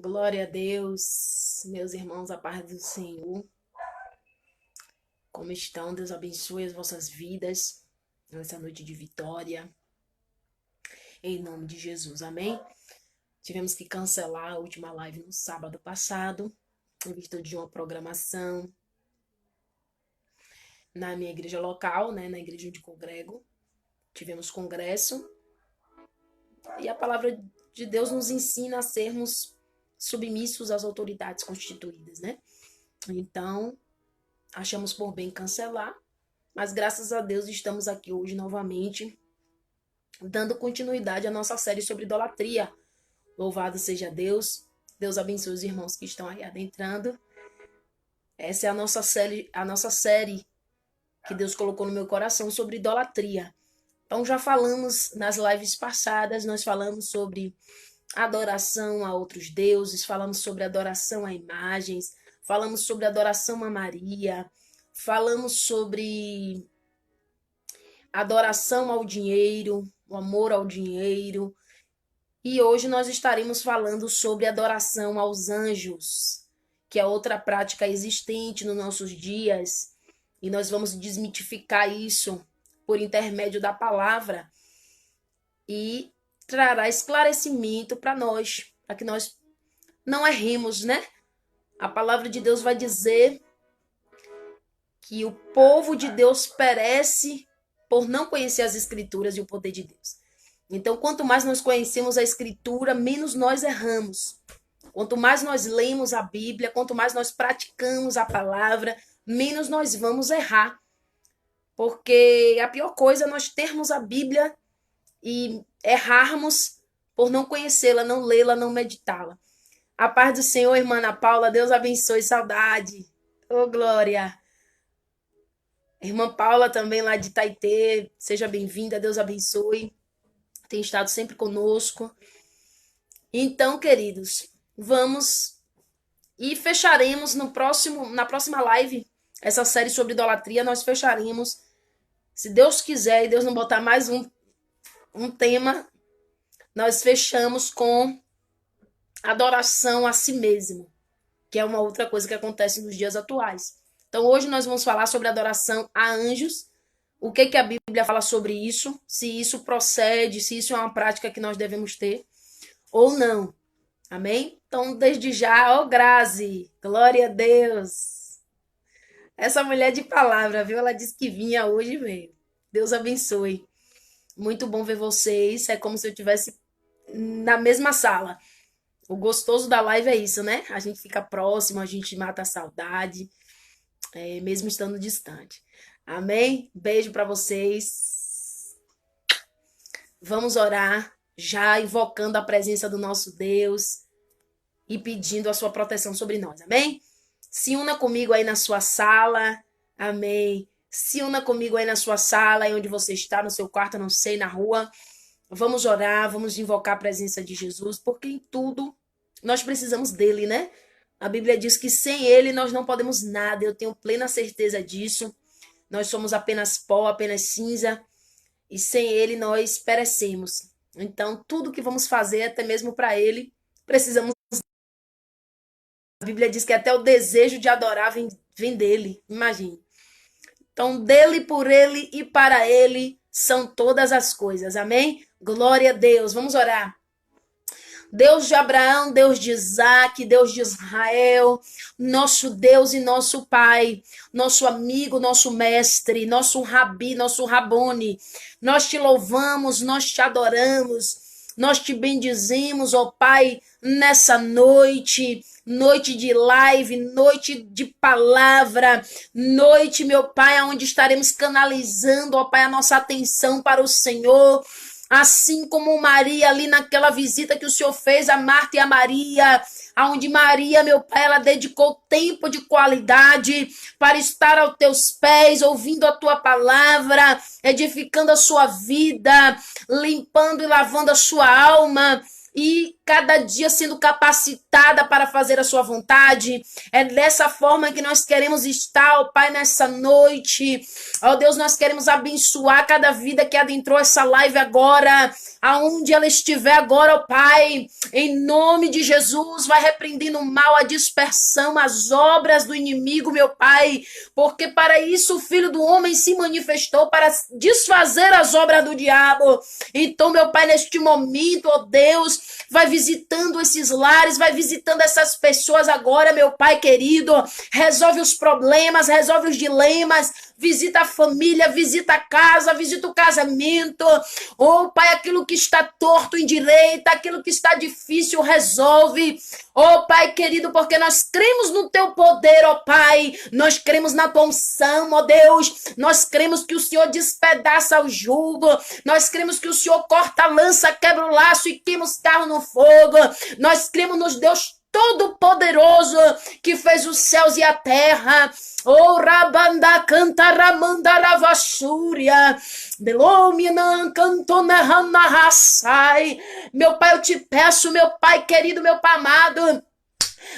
Glória a Deus, meus irmãos, a paz do Senhor. Como estão? Deus abençoe as vossas vidas nessa noite de vitória. Em nome de Jesus, amém? Tivemos que cancelar a última live no sábado passado, em virtude de uma programação na minha igreja local, na igreja onde congrego. Tivemos congresso e a palavra de Deus nos ensina a sermos submissos às autoridades constituídas, Então, achamos por bem cancelar, mas graças a Deus estamos aqui hoje novamente, dando continuidade à nossa série sobre idolatria. Louvado seja Deus. Deus abençoe os irmãos que estão aí adentrando. Essa é a nossa série que Deus colocou no meu coração sobre idolatria. Então já falamos nas lives passadas, nós falamos sobre adoração a outros deuses, falamos sobre adoração a imagens, falamos sobre adoração a Maria, falamos sobre adoração ao dinheiro, o amor ao dinheiro. E hoje nós estaremos falando sobre adoração aos anjos, que é outra prática existente nos nossos dias. E nós vamos desmitificar isso por intermédio da palavra e trará esclarecimento para nós, para que nós não erremos, A palavra de Deus vai dizer que o povo de Deus perece por não conhecer as escrituras e o poder de Deus. Então, quanto mais nós conhecemos a escritura, menos nós erramos. Quanto mais nós lemos a Bíblia, quanto mais nós praticamos a palavra, menos nós vamos errar. Porque a pior coisa é nós termos a Bíblia e errarmos por não conhecê-la, não lê-la, não meditá-la. A paz do Senhor, irmã Ana Paula, Deus abençoe, saudade. Ô, glória. Irmã Paula também lá de Taitê, seja bem-vinda, Deus abençoe. Tem estado sempre conosco. Então, queridos, vamos e fecharemos na próxima live, essa série sobre idolatria, nós fecharemos, se Deus quiser e Deus não botar mais um tema, nós fechamos com adoração a si mesmo, que é uma outra coisa que acontece nos dias atuais. Então, hoje nós vamos falar sobre adoração a anjos, o que a Bíblia fala sobre isso, se isso procede, se isso é uma prática que nós devemos ter ou não. Amém? Então, desde já, Grazi, glória a Deus. Essa mulher de palavra, viu? Ela disse que vinha hoje e veio. Deus abençoe. Muito bom ver vocês. É como se eu estivesse na mesma sala. O gostoso da live é isso, A gente fica próximo, a gente mata a saudade, mesmo estando distante. Amém? Beijo para vocês. Vamos orar, já invocando a presença do nosso Deus e pedindo a sua proteção sobre nós. Amém? Se una comigo aí na sua sala. Amém. Se una comigo aí na sua sala, aí onde você está, no seu quarto, não sei, na rua. Vamos orar, vamos invocar a presença de Jesus, porque em tudo nós precisamos dele, A Bíblia diz que sem ele nós não podemos nada. Eu tenho plena certeza disso. Nós somos apenas pó, apenas cinza. E sem ele nós perecemos. Então, tudo que vamos fazer, até mesmo para ele, precisamos. A Bíblia diz que até o desejo de adorar vem dele. Imagine. Então, dele, por ele e para ele são todas as coisas. Amém? Glória a Deus. Vamos orar. Deus de Abraão, Deus de Isaac, Deus de Israel, nosso Deus e nosso Pai, nosso amigo, nosso mestre, nosso rabi, nosso rabone. Nós te louvamos, nós te adoramos, nós te bendizemos, ó Pai, nessa noite de live, noite de palavra, noite, meu Pai, onde estaremos canalizando, ó Pai, a nossa atenção para o Senhor. Assim como Maria ali naquela visita que o Senhor fez a Marta e a Maria, aonde Maria, meu Pai, ela dedicou tempo de qualidade para estar aos teus pés, ouvindo a tua palavra, edificando a sua vida, limpando e lavando a sua alma. E cada dia sendo capacitada para fazer a sua vontade. É dessa forma que nós queremos estar, ó Pai, nessa noite. Ó Deus, nós queremos abençoar cada vida que adentrou essa live agora, aonde ela estiver agora, ó Pai, em nome de Jesus, vai repreendendo o mal, a dispersão, as obras do inimigo, meu Pai, porque para isso o Filho do Homem se manifestou, para desfazer as obras do diabo. Então, meu Pai, neste momento, ó Deus, vai visitando esses lares, vai visitando essas pessoas agora, meu Pai querido, resolve os problemas, resolve os dilemas, visita a família, visita a casa, visita o casamento. Oh, Pai, aquilo que está torto, endireita, aquilo que está difícil, resolve. Oh, Pai querido, porque nós cremos no Teu poder, ó Pai. Nós cremos na Tua unção, ó Deus. Nós cremos que o Senhor despedaça o jugo. Nós cremos que o Senhor corta a lança, quebra o laço e queima os carros no fogo. Nós cremos nos Deus Todo-Poderoso que fez os céus e a terra. Oh, Rabanda canta Ramanda Ravasúria. Belominan cantonahana raçai. Meu Pai, eu te peço, meu Pai querido, meu Pai amado,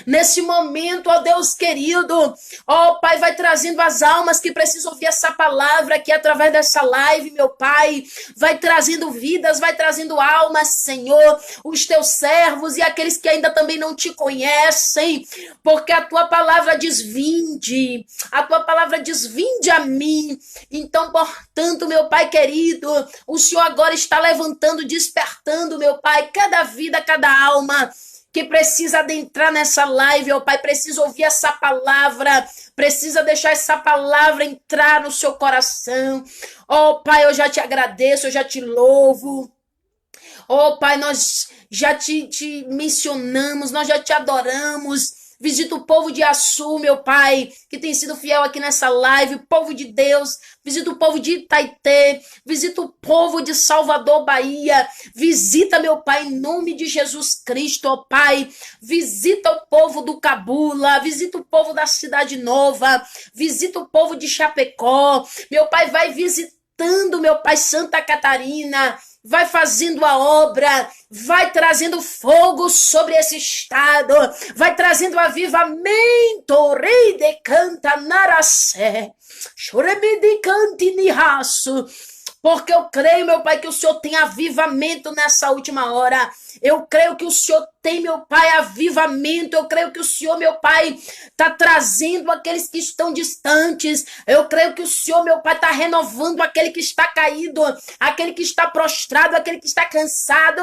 nesse momento, ó Deus querido, ó Pai, vai trazendo as almas que precisam ouvir essa palavra aqui através dessa live, meu Pai, vai trazendo vidas, vai trazendo almas, Senhor, os teus servos e aqueles que ainda também não te conhecem, porque a tua palavra diz vinde, a tua palavra diz vinde a mim. Então, portanto, meu Pai querido, o Senhor agora está levantando, despertando, meu Pai, cada vida, cada alma que precisa adentrar nessa live, ó Pai, precisa ouvir essa palavra, precisa deixar essa palavra entrar no seu coração. Ó Pai, eu já te agradeço, eu já te louvo. Ó Pai, nós já te mencionamos, nós já te adoramos. Visita o povo de Açu, meu Pai, que tem sido fiel aqui nessa live, o povo de Deus. Visita o povo de Itaitê, visita o povo de Salvador, Bahia. Visita, meu Pai, em nome de Jesus Cristo, ó Pai. Visita o povo do Cabula, visita o povo da Cidade Nova, visita o povo de Chapecó. Meu Pai, vai visitando, meu Pai, Santa Catarina. Vai fazendo a obra, vai trazendo fogo sobre esse estado, vai trazendo avivamento. Rei de canta naracé, choreme de cante nihaço. Porque eu creio, meu Pai, que o Senhor tem avivamento nessa última hora. Eu creio que o Senhor tem, meu Pai, avivamento. Eu creio que o Senhor, meu Pai, está trazendo aqueles que estão distantes. Eu creio que o Senhor, meu Pai, está renovando aquele que está caído, aquele que está prostrado, aquele que está cansado.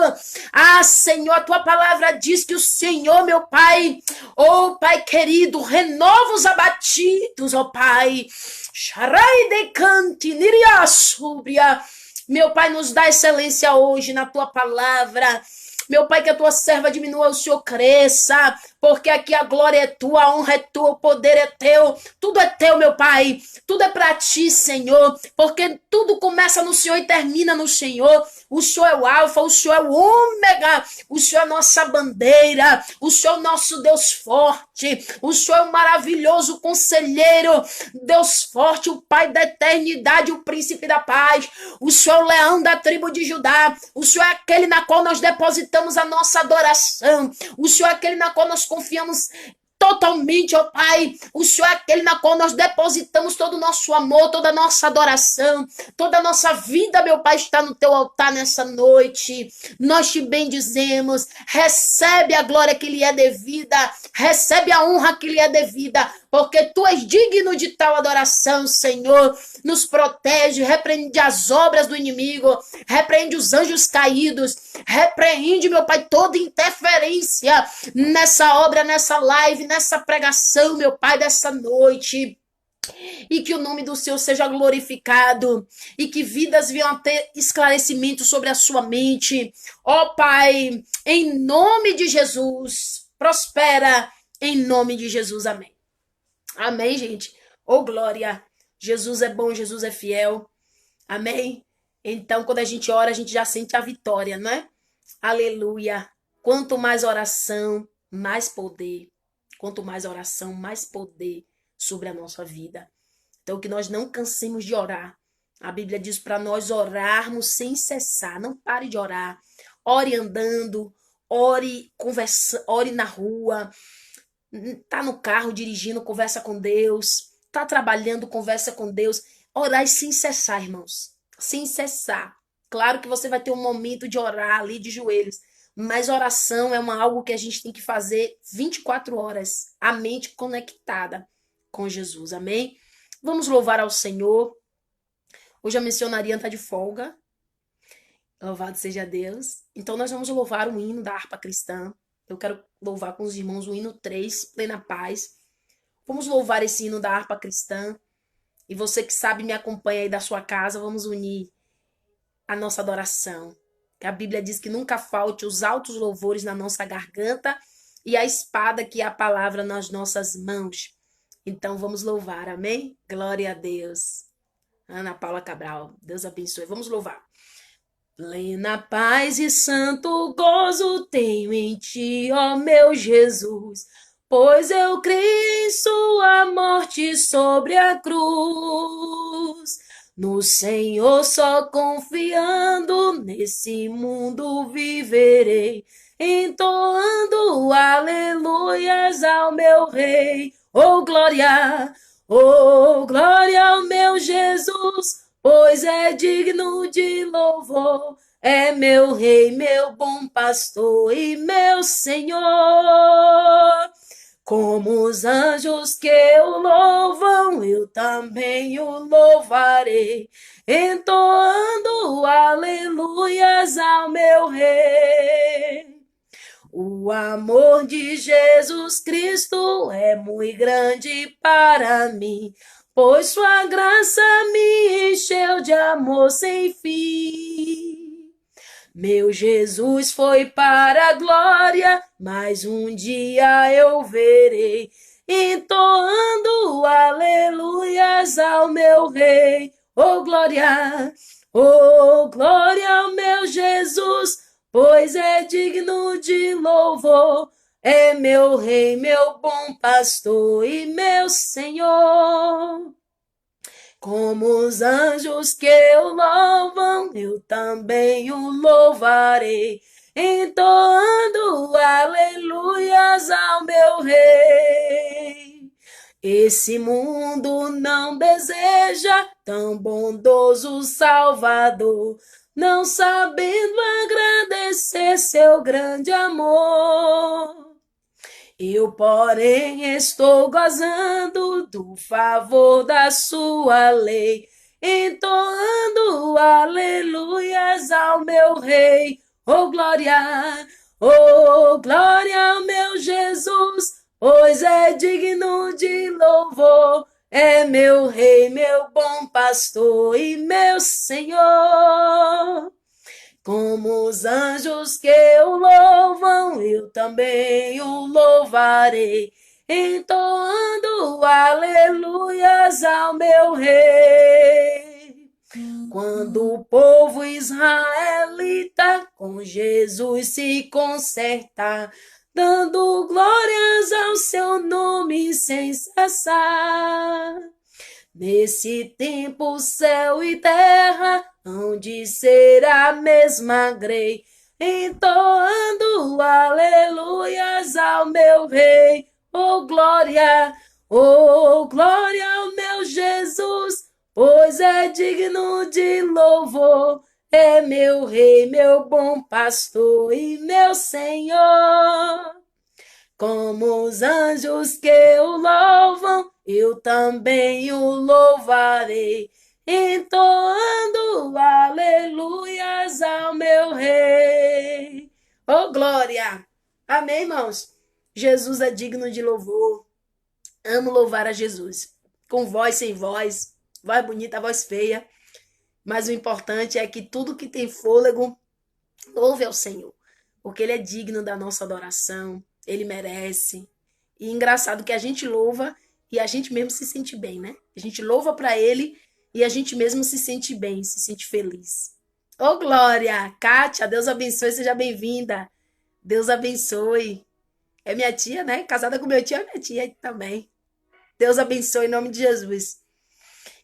Ah, Senhor, a tua palavra diz que o Senhor, meu Pai, oh Pai querido, renova os abatidos, ó Pai. Sharai de canti niriasúbria. Meu Pai, nos dá excelência hoje na tua palavra. Meu Pai, que a tua serva diminua, o Senhor cresça, porque aqui a glória é tua, a honra é tua, o poder é teu, tudo é teu, meu Pai, tudo é para ti, Senhor, porque tudo começa no Senhor e termina no Senhor. O Senhor é o alfa, o Senhor é o ômega, o Senhor é a nossa bandeira, o Senhor é o nosso Deus forte, o Senhor é o maravilhoso conselheiro, Deus forte, o Pai da eternidade, o príncipe da paz, o Senhor é o leão da tribo de Judá, o Senhor é aquele na qual nós depositamos a nossa adoração, o Senhor é aquele na qual nós confiamos totalmente, ó Pai. O Senhor é aquele na qual nós depositamos todo o nosso amor, toda a nossa adoração, toda a nossa vida, meu Pai, está no teu altar nessa noite. Nós te bendizemos. Recebe a glória que lhe é devida, recebe a honra que lhe é devida, porque tu és digno de tal adoração, Senhor. Nos protege, repreende as obras do inimigo, repreende os anjos caídos, repreende, meu Pai, toda interferência nessa obra, nessa live, nessa pregação, meu Pai, dessa noite. E que o nome do Senhor seja glorificado, e que vidas venham a ter esclarecimento sobre a sua mente. Ó Pai, em nome de Jesus, prospera em nome de Jesus, amém. Amém, gente. Ô glória. Jesus é bom, Jesus é fiel. Amém? Então, quando a gente ora, a gente já sente a vitória, não é? Aleluia. Quanto mais oração, mais poder. Quanto mais oração, mais poder sobre a nossa vida. Então, que nós não cansemos de orar. A Bíblia diz para nós orarmos sem cessar. Não pare de orar. Ore andando, ore, conversa, ore na rua, tá no carro dirigindo, conversa com Deus, tá trabalhando, conversa com Deus. Orar sem cessar, irmãos. Sem cessar. Claro que você vai ter um momento de orar ali de joelhos, mas oração é algo que a gente tem que fazer 24 horas, a mente conectada com Jesus. Amém? Vamos louvar ao Senhor. Hoje a missionaria está de folga. Louvado seja Deus. Então nós vamos louvar o hino da harpa cristã. Eu quero louvar com os irmãos o hino 3, Plena Paz. Vamos louvar esse hino da harpa cristã. E você que sabe, me acompanha aí da sua casa, vamos unir a nossa adoração. Que a Bíblia diz que nunca falte os altos louvores na nossa garganta e a espada que é a palavra nas nossas mãos. Então vamos louvar, amém? Glória a Deus. Ana Paula Cabral, Deus abençoe. Vamos louvar. Plena paz e santo gozo tenho em ti, ó meu Jesus, pois eu criei em sua morte sobre a cruz. No Senhor só confiando, nesse mundo viverei, entoando aleluias ao meu Rei. Oh glória ao meu Jesus, pois é digno de louvor, é meu Rei, meu bom pastor e meu Senhor. Como os anjos que o louvam, eu também o louvarei, entoando aleluias ao meu Rei. O amor de Jesus Cristo é muito grande para mim, pois sua graça me encheu de amor sem fim. Meu Jesus foi para a glória, mas um dia eu verei, entoando aleluias ao meu Rei. Oh glória ao meu Jesus, pois é digno de louvor, é meu Rei, meu bom pastor e meu Senhor. Como os anjos que o louvam, eu também o louvarei, entoando aleluias ao meu Rei. Esse mundo não deseja tão bondoso Salvador, não sabendo agradecer seu grande amor. Eu, porém, estou gozando do favor da sua lei, entoando aleluias ao meu Rei. Oh glória ao meu Jesus, pois é digno de louvor, é meu Rei, meu bom pastor e meu Senhor. Como os anjos que o louvam, eu também o louvarei, entoando aleluias ao meu Rei. Quando o povo israelita com Jesus se consertar, dando glórias ao seu nome sem cessar, nesse tempo céu e terra hão de ser a mesma grei, entoando aleluias ao meu Rei. Oh glória ao meu Jesus, pois é digno de louvor, é meu Rei, meu bom pastor e meu Senhor. Como os anjos que o louvam, eu também o louvarei, entoando aleluias ao meu Rei. Oh glória! Amém, irmãos? Jesus é digno de louvor. Amo louvar a Jesus. Com voz, sem voz, voz bonita, voz feia. Mas o importante é que tudo que tem fôlego, louve ao Senhor. Porque Ele é digno da nossa adoração. Ele merece. E engraçado que a gente louva e a gente mesmo se sente bem, né? A gente louva para Ele e a gente mesmo se sente bem, se sente feliz. Ô, glória! Kátia, Deus abençoe, seja bem-vinda. Deus abençoe. É minha tia, né? Casada com meu tio, é minha tia também. Deus abençoe em nome de Jesus.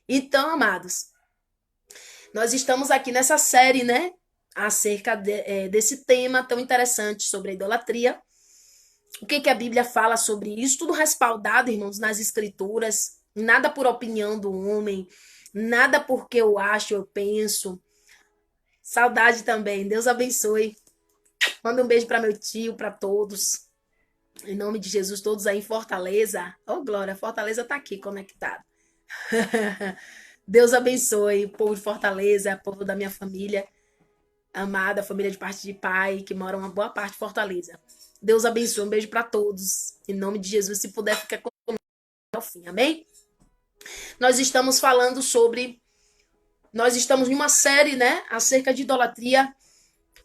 Então, amados, nós estamos aqui nessa série, né? acerca desse tema tão interessante sobre a idolatria. O que a Bíblia fala sobre isso? Tudo respaldado, irmãos, nas escrituras. Nada por opinião do homem, nada porque eu acho, eu penso. Saudade também. Deus abençoe. Manda um beijo para meu tio, para todos. Em nome de Jesus, todos aí em Fortaleza. Oh, glória, Fortaleza tá aqui conectado. Deus abençoe o povo de Fortaleza, o povo da minha família amada, família de parte de pai, que mora uma boa parte de Fortaleza. Deus abençoe, um beijo para todos. Em nome de Jesus, se puder, fica comigo até o fim, amém? Nós estamos falando sobre... Nós estamos em uma série, né, acerca de idolatria,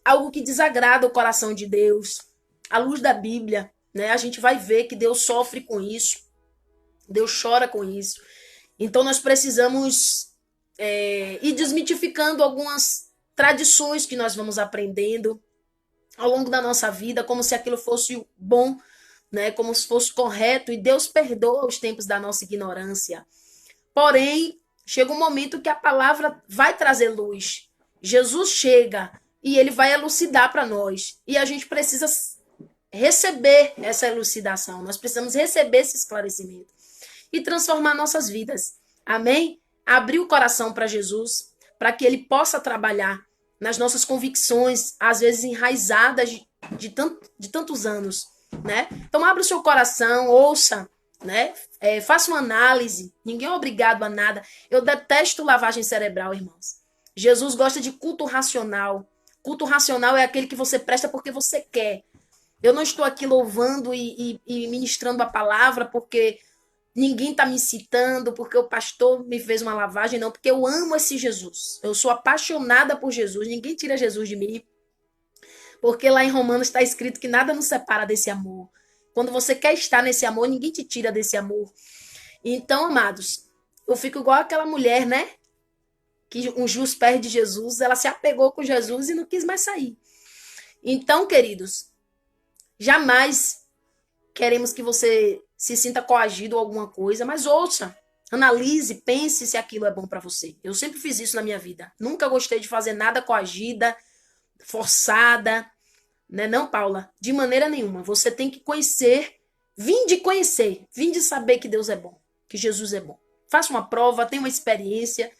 algo que desagrada o coração de Deus. À luz da Bíblia, né, a gente vai ver que Deus sofre com isso. Deus chora com isso. Então nós precisamos ir desmitificando algumas tradições que nós vamos aprendendo ao longo da nossa vida, como se aquilo fosse bom, né? Como se fosse correto, e Deus perdoa os tempos da nossa ignorância. Porém, chega um momento que a palavra vai trazer luz. Jesus chega e ele vai elucidar para nós. E a gente precisa receber essa elucidação. Nós precisamos receber esse esclarecimento e transformar nossas vidas. Amém? Abrir o coração para Jesus, para que ele possa trabalhar nas nossas convicções, às vezes enraizadas de tantos anos, né? Então abra o seu coração, ouça, né? Faça uma análise. Ninguém é obrigado a nada. Eu detesto lavagem cerebral, irmãos. Jesus gosta de culto racional. Culto racional é aquele que você presta porque você quer. Eu não estou aqui louvando e ministrando a palavra porque ninguém está me citando, porque o pastor me fez uma lavagem, não, porque eu amo esse Jesus. Eu sou apaixonada por Jesus. Ninguém tira Jesus de mim. Porque lá em Romanos está escrito que nada nos separa desse amor. Quando você quer estar nesse amor, ninguém te tira desse amor. Então, amados, eu fico igual aquela mulher, né? Que ungiu os pés de Jesus, ela se apegou com Jesus e não quis mais sair. Então, queridos, jamais queremos que você se sinta coagido ou alguma coisa, mas ouça, analise, pense se aquilo é bom para você. Eu sempre fiz isso na minha vida. Nunca gostei de fazer nada coagida, forçada, né? Não, Paula, de maneira nenhuma. Você tem que conhecer, vim de saber que Deus é bom, que Jesus é bom. Faça uma prova, tenha uma experiência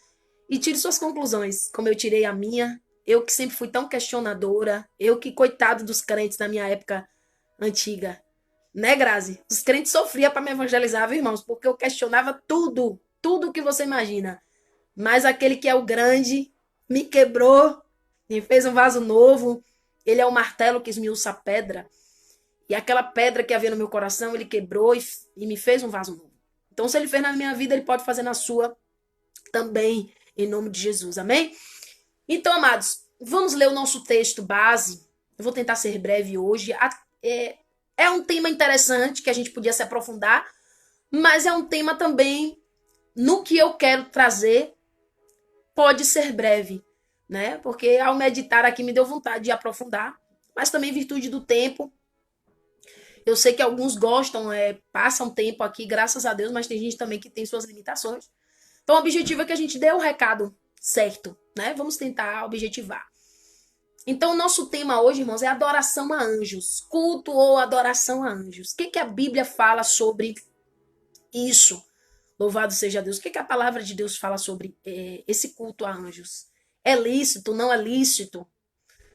e tire suas conclusões, como eu tirei a minha. Eu que sempre fui tão questionadora, eu que, coitado dos crentes na minha época antiga, né, Grazi? Os crentes sofriam para me evangelizar, viu, irmãos? Porque eu questionava tudo, tudo que você imagina. Mas aquele que é o grande me quebrou, me fez um vaso novo. Ele é o martelo que esmiuça a pedra. E aquela pedra que havia no meu coração, ele quebrou e me fez um vaso novo. Então, se ele fez na minha vida, ele pode fazer na sua também, em nome de Jesus. Amém? Então, amados, vamos ler o nosso texto base. Eu vou tentar ser breve hoje. É um tema interessante que a gente podia se aprofundar, mas é um tema também, no que eu quero trazer, pode ser breve, né? Porque ao meditar aqui me deu vontade de aprofundar, mas também em virtude do tempo. Eu sei que alguns gostam, passam tempo aqui, graças a Deus, mas tem gente também que tem suas limitações. Então o objetivo é que a gente dê o recado certo, né? Vamos tentar objetivar. Então, o nosso tema hoje, irmãos, é adoração a anjos. Culto ou adoração a anjos. O que a Bíblia fala sobre isso? Louvado seja Deus. O que a palavra de Deus fala sobre esse culto a anjos? É lícito? Não é lícito?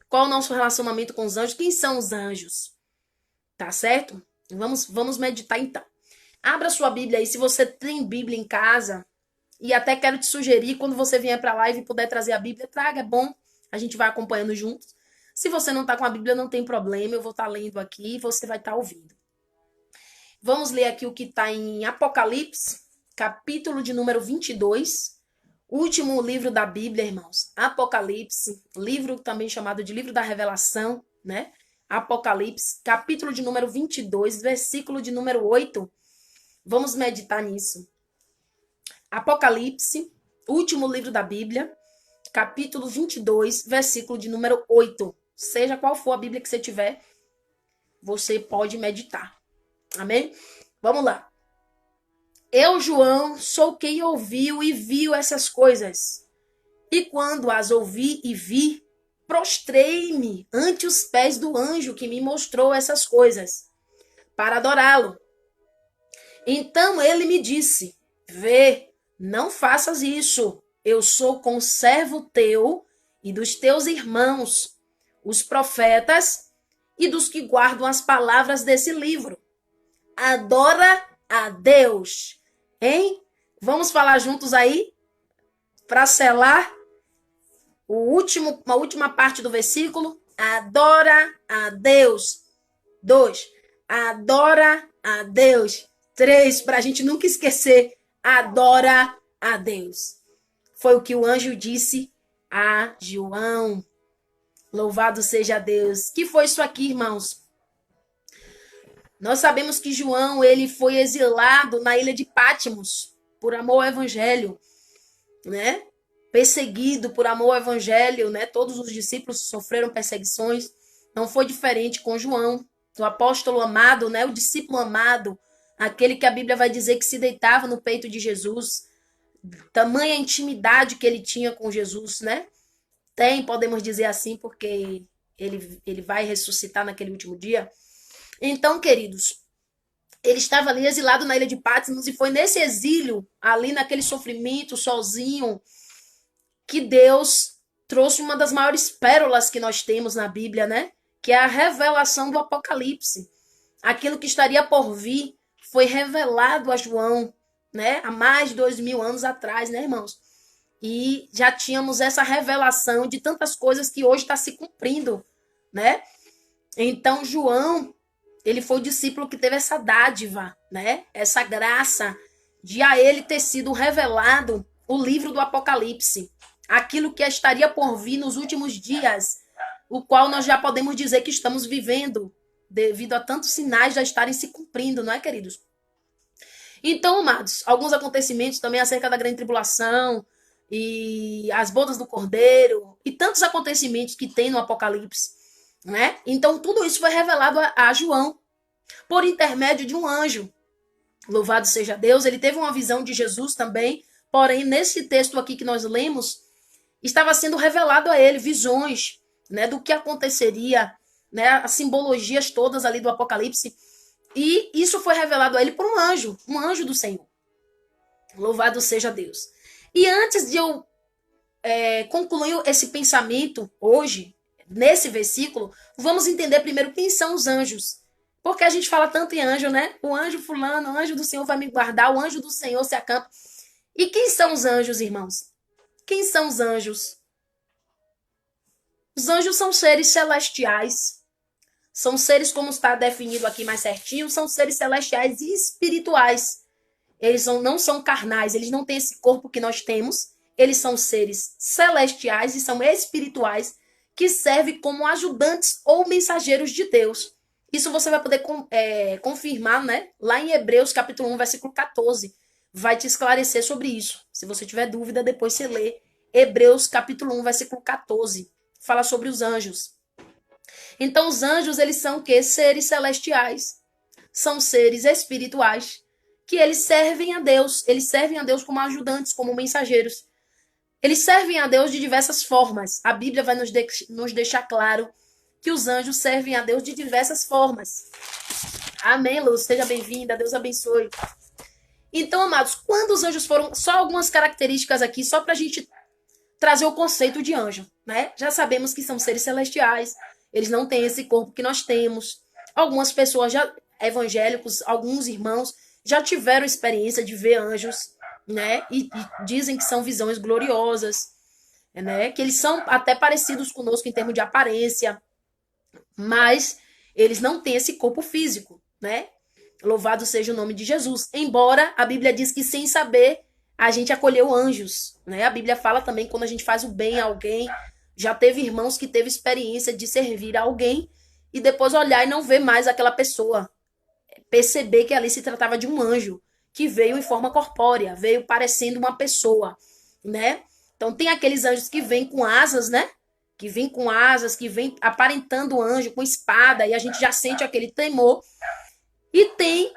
Qual o nosso relacionamento com os anjos? Quem são os anjos? Tá certo? Vamos meditar então. Abra sua Bíblia aí. Se você tem Bíblia em casa, e até quero te sugerir, quando você vier para a live e puder trazer a Bíblia, traga, é bom. A gente vai acompanhando juntos. Se você não está com a Bíblia, não tem problema. Eu vou estar lendo aqui e você vai estar ouvindo. Vamos ler aqui o que está em Apocalipse, capítulo de número 22. Último livro da Bíblia, irmãos. Apocalipse, livro também chamado de livro da revelação, né? Apocalipse, capítulo de número 22, versículo de número 8. Vamos meditar nisso. Apocalipse, último livro da Bíblia, capítulo 22, versículo de número 8. Seja qual for a Bíblia que você tiver, você pode meditar. Amém? Vamos lá. Eu, João, sou quem ouviu e viu essas coisas. E quando as ouvi e vi, prostrei-me ante os pés do anjo que me mostrou essas coisas, para adorá-lo. Então ele me disse: Vê, não faças isso. Eu sou conservo teu e dos teus irmãos, os profetas, e dos que guardam as palavras desse livro. Adora a Deus. Hein? Vamos falar juntos aí? Para selar a última parte do versículo. Adora a Deus. 2. Adora a Deus. 3. Para a gente nunca esquecer. Adora a Deus. Foi o que o anjo disse a João. Louvado seja Deus. Que foi isso aqui, irmãos? Nós sabemos que João, ele foi exilado na ilha de Patmos por amor ao evangelho, né? Perseguido por amor ao evangelho, né? Todos os discípulos sofreram perseguições. Não foi diferente com João, o apóstolo amado, né? O discípulo amado, aquele que a Bíblia vai dizer que se deitava no peito de Jesus. Tamanha intimidade que ele tinha com Jesus, né? Podemos dizer assim, porque ele vai ressuscitar naquele último dia. Então, queridos, ele estava ali exilado na ilha de Patmos e foi nesse exílio, ali naquele sofrimento, sozinho, que Deus trouxe uma das maiores pérolas que nós temos na Bíblia, né? Que é a revelação do Apocalipse. Aquilo que estaria por vir foi revelado a João, né? Há mais de 2000 anos atrás, né, irmãos? E já tínhamos essa revelação de tantas coisas que hoje está se cumprindo, né? Então, João, ele foi o discípulo que teve essa dádiva, né? Essa graça de a ele ter sido revelado o livro do Apocalipse. Aquilo que estaria por vir nos últimos dias, o qual nós já podemos dizer que estamos vivendo, devido a tantos sinais já estarem se cumprindo, não é, queridos? Então, amados, alguns acontecimentos também acerca da grande tribulação e as bodas do Cordeiro e tantos acontecimentos que tem no Apocalipse, né? Então, tudo isso foi revelado a João por intermédio de um anjo. Louvado seja Deus, ele teve uma visão de Jesus também, porém, nesse texto aqui que nós lemos, estava sendo revelado a ele visões, né, do que aconteceria, né, as simbologias todas ali do Apocalipse, e isso foi revelado a ele por um anjo do Senhor. Louvado seja Deus. E antes de eu concluir esse pensamento hoje, nesse versículo, vamos entender primeiro quem são os anjos. Porque a gente fala tanto em anjo, né? O anjo fulano, o anjo do Senhor vai me guardar, o anjo do Senhor se acampa. E quem são os anjos, irmãos? Quem são os anjos? Os anjos são seres celestiais. São seres, como está definido aqui mais certinho, são seres celestiais e espirituais. Eles não são carnais, eles não têm esse corpo que nós temos. Eles são seres celestiais e são espirituais que servem como ajudantes ou mensageiros de Deus. Isso você vai poder confirmar, né? Lá em Hebreus, capítulo 1, versículo 14. Vai te esclarecer sobre isso. Se você tiver dúvida, depois você lê Hebreus, capítulo 1, versículo 14. Fala sobre os anjos. Então, os anjos, eles são o quê? Seres celestiais. São seres espirituais que eles servem a Deus. Eles servem a Deus como ajudantes, como mensageiros. Eles servem a Deus de diversas formas. A Bíblia vai nos deixar claro que os anjos servem a Deus de diversas formas. Amém, Luz? Seja bem-vinda. Deus abençoe. Então, amados, quando os anjos foram... Só algumas características aqui, só para a gente trazer o conceito de anjo, né? Já sabemos que são seres celestiais. Eles não têm esse corpo que nós temos. Algumas pessoas evangélicos, alguns irmãos, já tiveram experiência de ver anjos, né? E dizem que são visões gloriosas, né? Que eles são até parecidos conosco em termos de aparência, mas eles não têm esse corpo físico, né? Louvado seja o nome de Jesus. Embora a Bíblia diz que sem saber a gente acolheu anjos, né? A Bíblia fala também quando a gente faz o bem a alguém. Já teve irmãos que teve experiência de servir a alguém e depois olhar e não ver mais aquela pessoa. Perceber que ali se tratava de um anjo que veio em forma corpórea, veio parecendo uma pessoa, né? Então tem aqueles anjos que vêm com asas, né? Que vêm com asas, que vêm aparentando anjo, com espada, e a gente já sente aquele temor. E tem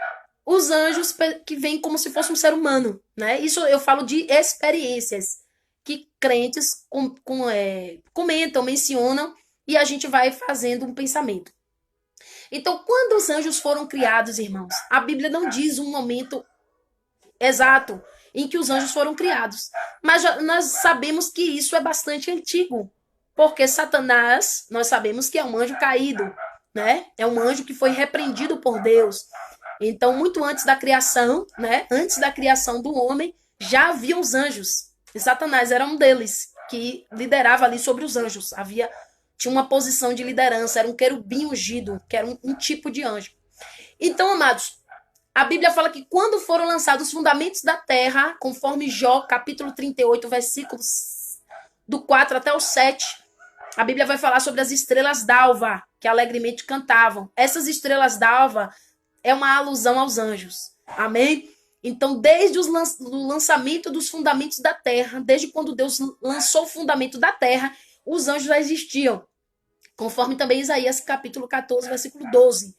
os anjos que vêm como se fosse um ser humano, né? Isso eu falo de experiências que crentes comentam, mencionam, e a gente vai fazendo um pensamento. Então, quando os anjos foram criados, irmãos, a Bíblia não diz um momento exato em que os anjos foram criados. Mas nós sabemos que isso é bastante antigo. Porque Satanás, nós sabemos que é um anjo caído, né? É um anjo que foi repreendido por Deus. Então, muito antes da criação, né? Antes da criação do homem, já havia os anjos. E Satanás era um deles, que liderava ali sobre os anjos. Tinha uma posição de liderança, era um querubim ungido, que era um tipo de anjo. Então, amados, a Bíblia fala que quando foram lançados os fundamentos da terra, conforme Jó, capítulo 38, versículos do 4 até o 7, a Bíblia vai falar sobre as estrelas d'alva, que alegremente cantavam. Essas estrelas d'alva é uma alusão aos anjos. Amém? Então, desde o lançamento dos fundamentos da terra, desde quando Deus lançou o fundamento da terra, os anjos já existiam. Conforme também Isaías capítulo 14, versículo 12.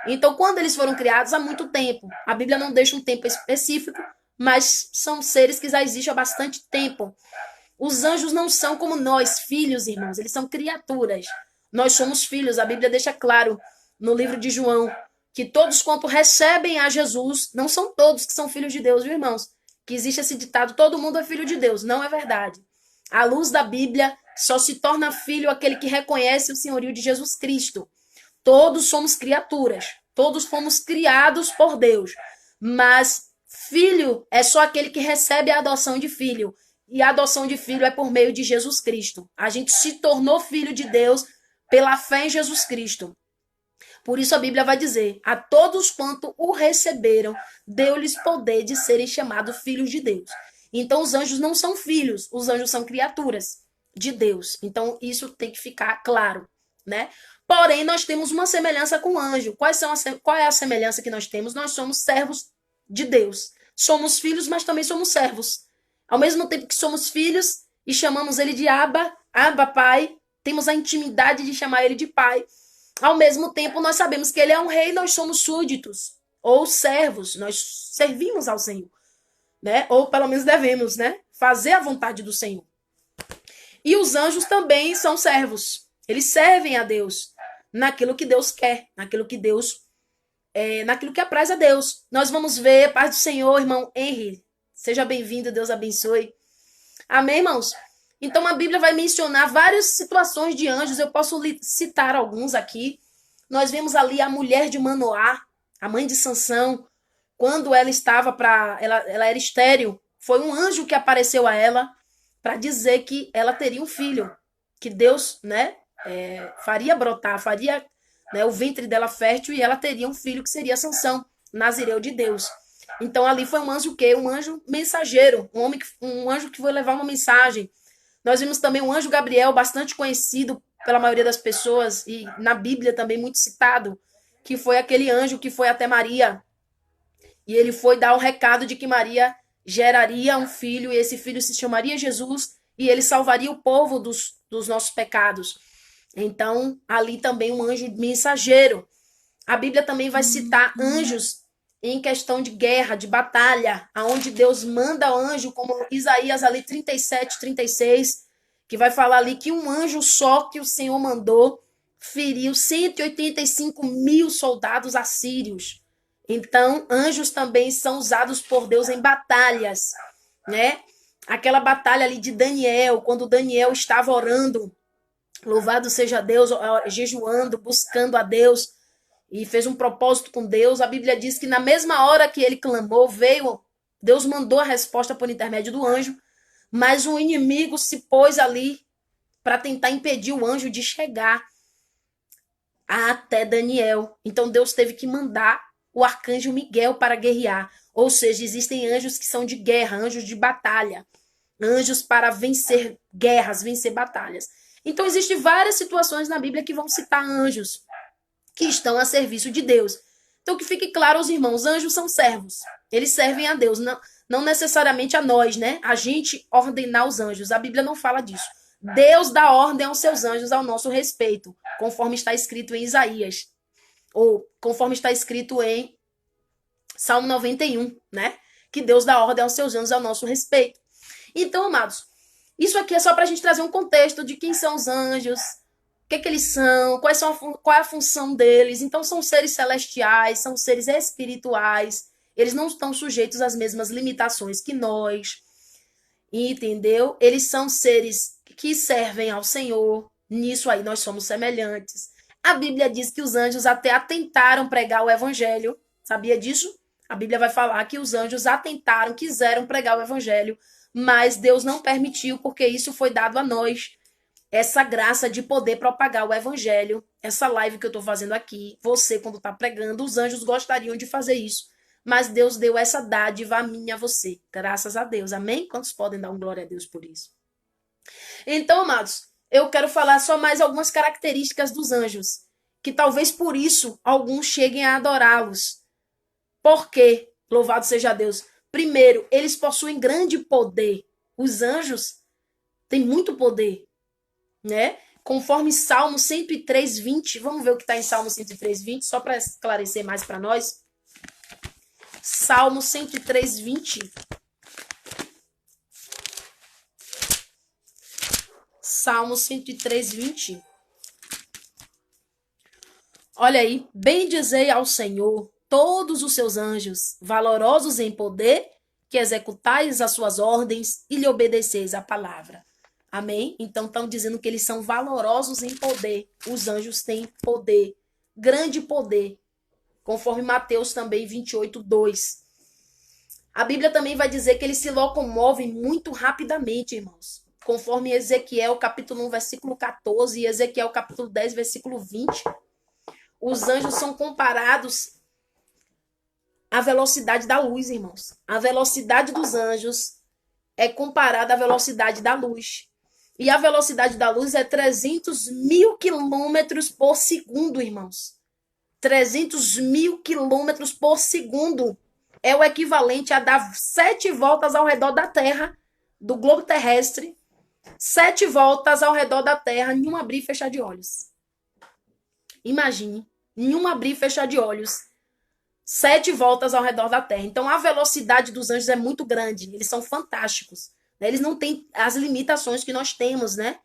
Então, quando eles foram criados, há muito tempo. A Bíblia não deixa um tempo específico, mas são seres que já existem há bastante tempo. Os anjos não são como nós, filhos, irmãos. Eles são criaturas. Nós somos filhos. A Bíblia deixa claro no livro de João que todos quanto recebem a Jesus, não são todos que são filhos de Deus, viu, irmãos? Que existe esse ditado, todo mundo é filho de Deus. Não é verdade. À luz da Bíblia, só se torna filho aquele que reconhece o senhorio de Jesus Cristo. Todos somos criaturas. Todos fomos criados por Deus. Mas filho é só aquele que recebe a adoção de filho. E a adoção de filho é por meio de Jesus Cristo. A gente se tornou filho de Deus pela fé em Jesus Cristo. Por isso a Bíblia vai dizer, a todos quanto o receberam, deu-lhes poder de serem chamados filhos de Deus. Então os anjos não são filhos, os anjos são criaturas de Deus. Então isso tem que ficar claro, né? Porém, nós temos uma semelhança com o anjo. Qual é a semelhança que nós temos? Nós somos servos de Deus. Somos filhos, mas também somos servos. Ao mesmo tempo que somos filhos e chamamos ele de Abba, Abba, Pai, temos a intimidade de chamar ele de Pai. Ao mesmo tempo, nós sabemos que ele é um rei, nós somos súditos ou servos, nós servimos ao Senhor, né? Ou pelo menos devemos, né? Fazer a vontade do Senhor. E os anjos também são servos. Eles servem a Deus naquilo que Deus quer, naquilo que apraz a Deus. Nós vamos ver, paz do Senhor, irmão Henry. Seja bem-vindo, Deus abençoe. Amém, irmãos? Então a Bíblia vai mencionar várias situações de anjos. Eu posso citar alguns aqui. Nós vemos ali a mulher de Manoá, a mãe de Sansão, quando ela ela era estéril. Foi um anjo que apareceu a ela para dizer que ela teria um filho, que Deus, né, faria brotar, faria, né, o ventre dela fértil e ela teria um filho que seria Sansão, nazireu de Deus. Então ali foi um anjo que um anjo mensageiro, um anjo que foi levar uma mensagem. Nós vimos também o anjo Gabriel, bastante conhecido pela maioria das pessoas e na Bíblia também muito citado, que foi aquele anjo que foi até Maria. E ele foi dar o recado de que Maria geraria um filho e esse filho se chamaria Jesus e ele salvaria o povo dos nossos pecados. Então, ali também um anjo mensageiro. A Bíblia também vai citar anjos em questão de guerra, de batalha, aonde Deus manda o anjo, como Isaías ali 37, 36, que vai falar ali que um anjo só que o Senhor mandou feriu 185 mil soldados assírios. Então, anjos também são usados por Deus em batalhas, né? Aquela batalha ali de Daniel, quando Daniel estava orando, louvado seja Deus, jejuando, buscando a Deus, e fez um propósito com Deus. A Bíblia diz que na mesma hora que ele clamou, Deus mandou a resposta por intermédio do anjo, mas o inimigo se pôs ali para tentar impedir o anjo de chegar até Daniel. Então Deus teve que mandar o arcanjo Miguel para guerrear. Ou seja, existem anjos que são de guerra, anjos de batalha, anjos para vencer guerras, vencer batalhas. Então existem várias situações na Bíblia que vão citar anjos que estão a serviço de Deus. Então que fique claro aos irmãos, anjos são servos. Eles servem a Deus, não necessariamente a nós, né? A gente ordenar os anjos. A Bíblia não fala disso. Deus dá ordem aos seus anjos ao nosso respeito, conforme está escrito em Isaías, ou conforme está escrito em Salmo 91, né? Que Deus dá ordem aos seus anjos ao nosso respeito. Então, amados, Isso aqui é só para a gente trazer um contexto de quem são os anjos, o que eles são, qual é a função deles. Então, são seres celestiais, são seres espirituais. Eles não estão sujeitos às mesmas limitações que nós, entendeu? Eles são seres que servem ao Senhor. Nisso aí nós somos semelhantes. A Bíblia diz que os anjos até atentaram pregar o evangelho. Sabia disso? A Bíblia vai falar que os anjos atentaram, quiseram pregar o evangelho, mas Deus não permitiu, porque isso foi dado a nós. Essa graça de poder propagar o evangelho, essa live que eu estou fazendo aqui, você quando está pregando, os anjos gostariam de fazer isso. Mas Deus deu essa dádiva a mim e a você. Graças a Deus. Amém? Quantos podem dar um glória a Deus por isso? Então, amados, eu quero falar só mais algumas características dos anjos, que talvez por isso alguns cheguem a adorá-los. Por quê? Louvado seja Deus. Primeiro, eles possuem grande poder. Os anjos têm muito poder, né? Conforme Salmo 103, 20. Vamos ver o que está em Salmo 103, 20, só para esclarecer mais para nós. Salmo 103, 20. Salmo 103, 20. Olha aí. Bendizei ao Senhor todos os seus anjos, valorosos em poder, que executais as suas ordens e lhe obedeceis a palavra. Amém? Então estão dizendo que eles são valorosos em poder. Os anjos têm poder, grande poder. Conforme Mateus também 28, 2. A Bíblia também vai dizer que eles se locomovem muito rapidamente, irmãos. Conforme Ezequiel capítulo 1, versículo 14 e Ezequiel capítulo 10, versículo 20. Os anjos são comparados à velocidade da luz, irmãos. A velocidade dos anjos é comparada à velocidade da luz. E a velocidade da luz é 300 mil quilômetros por segundo, irmãos. 300 mil quilômetros por segundo é o equivalente a dar 7 voltas ao redor da Terra, do globo terrestre, 7 voltas ao redor da Terra, em um abrir e fechar de olhos. Imagine, em um abrir e fechar de olhos, 7 voltas ao redor da Terra. Então, a velocidade dos anjos é muito grande, eles são fantásticos. Né? Eles não têm as limitações que nós temos, né?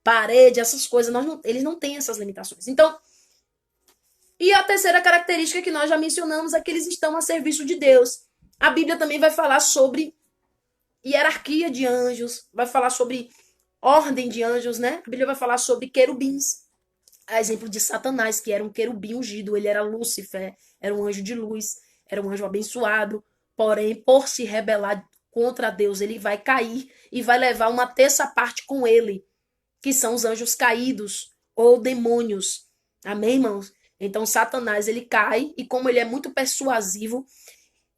Parede, essas coisas, eles não têm essas limitações. Então, e a terceira característica que nós já mencionamos é que eles estão a serviço de Deus. A Bíblia também vai falar sobre hierarquia de anjos, vai falar sobre ordem de anjos, né? A Bíblia vai falar sobre querubins. A exemplo de Satanás, que era um querubim ungido, ele era Lúcifer, era um anjo de luz, era um anjo abençoado, porém, por se rebelar contra Deus, ele vai cair e vai levar uma terça parte com ele, que são os anjos caídos ou demônios. Amém, irmãos? Então, Satanás, ele cai e como ele é muito persuasivo,